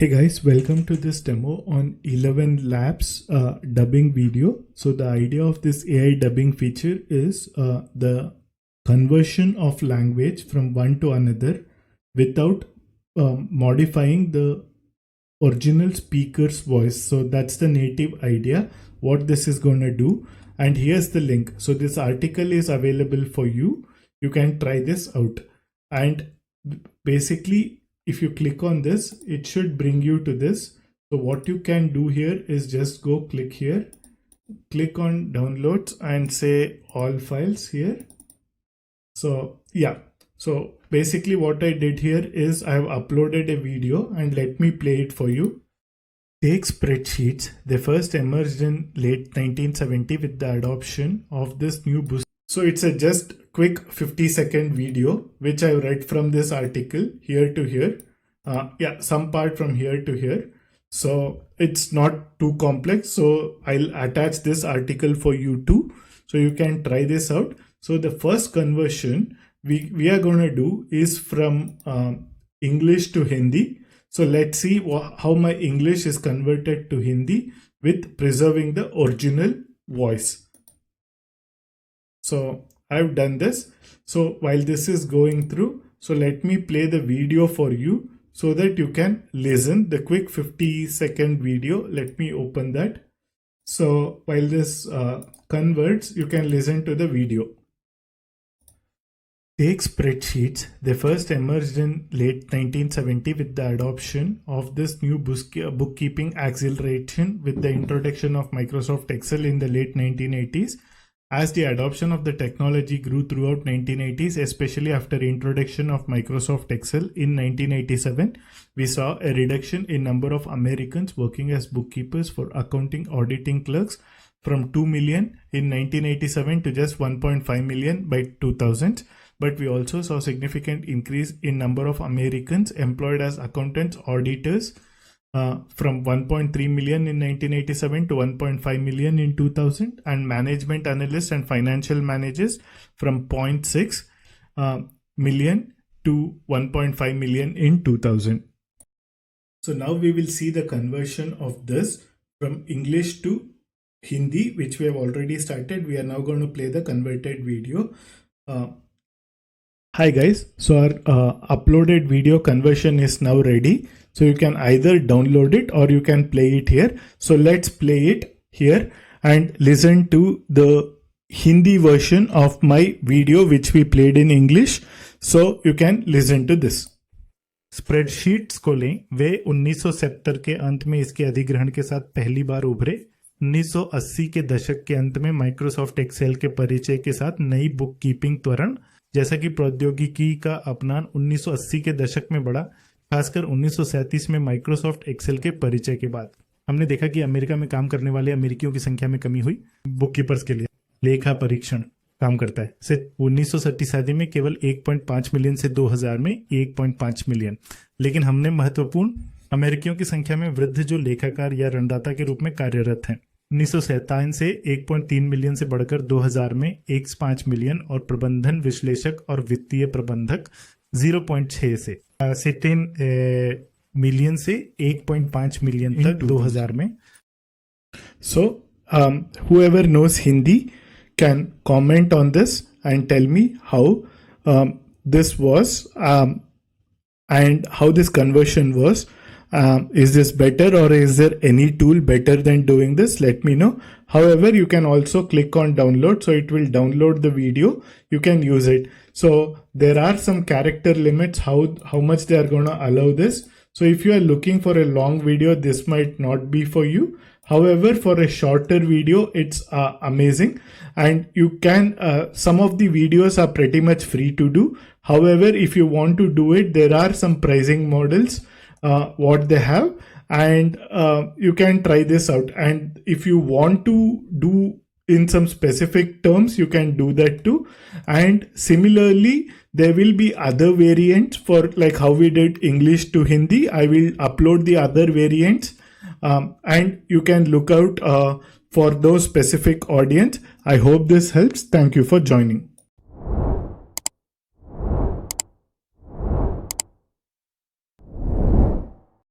Hey guys, welcome to this demo on ElevenLabs dubbing video. So the idea of this AI dubbing feature is the conversion of language from one to another without modifying the original speaker's voice. So that's the native idea, what this is going to do. And here's the link. So this article is available for you. You can try this out. And basically, if you click on this, it should bring you to this. So what you can do here is just go click here, click on downloads and say all files here. So yeah, so basically what I did here is I have uploaded a video and let me play it for you. Take spreadsheets. They first emerged in late 1970 with the adoption of this new boost. So it's a just quick 50-second video, which I read from this article here to here. Some part from here to here. So it's not too complex. So I'll attach this article for you too. So you can try this out. So the first conversion we are going to do is from English to Hindi. So let's see how my English is converted to Hindi with preserving the original voice. So I've done this. So while this is going through, so let me play the video for you so that you can listen the quick 50-second video. Let me open that. So while this converts, you can listen to the video. Take spreadsheets. They first emerged in late 1970 with the adoption of this new bookkeeping acceleration with the introduction of Microsoft Excel in the late 1980s. As the adoption of the technology grew throughout 1980s, especially after introduction of Microsoft Excel in 1987, we saw a reduction in number of Americans working as bookkeepers for accounting auditing clerks from 2 million in 1987 to just 1.5 million by 2000. But we also saw significant increase in number of Americans employed as accountants, auditors, from 1.3 million in 1987 to 1.5 million in 2000, and management analysts and financial managers from 0.6 million to 1.5 million in 2000. So now we will see the conversion of this from English to Hindi, which we have already started. We are now going to play the converted video. Hi guys, so our uploaded video conversion is now ready. So you can either download it or you can play it here. So let's play it here and listen to the Hindi version of my video which we played in English. So you can listen to this. Spreadsheets को लें, वे 1970 के अंत में इसके अधिग्रहण के साथ पहली बार उभरे। 1980 के दशक के अंत में माइक्रोसॉफ्ट एक्सेल के परिचय के साथ नई बुक कीपिंग त्वरण, जैसा कि प्रौद्योगिकी का अपनान 1980 के दशक में बढ़ा, खासकर 1937 में माइक्रोसॉफ्ट एक्सेल के परिचय के बाद। हमने देखा कि अमेरिका में काम करने वाले अमेरिकियों की संख्या में कमी हुई। बुककीपर्स के लिए लेखा परीक्षण काम करता है। से 1937 में केवल 1.5 मिलियन से 2000 में 1.5 मिलियन। लेकिन हमने महत्वपूर्ण अमेरिकियों की संख्या में वृद्धि जो लेखाकार या ऋणदाता के रूप में कार्यरत हैं। 1957 से 1.3 मिलियन से बढ़कर 2000 में 1.5 मिलियन और प्रबंधन विश्लेषक और वित्तीय प्रबंधक 0.6 से 10 मिलियन से 1.5 मिलियन तक 2000 में। So whoever knows Hindi can comment on this and tell me how this was and how this conversion was. Is this better or is there any tool better than doing this? Let me know. However, you can also click on download, so it will download the video. You can use it. So there are some character limits, how much they are going to allow this. So if you are looking for a long video, this might not be for you. However, for a shorter video, it's amazing. And you can, some of the videos are pretty much free to do. However, if you want to do it, there are some pricing models what they have, and you can try this out. And if you want to do in some specific terms, you can do that too. And similarly, there will be other variants for like how we did English to Hindi. I will upload the other variants and you can look out for those specific audience. I hope this helps. Thank you for joining.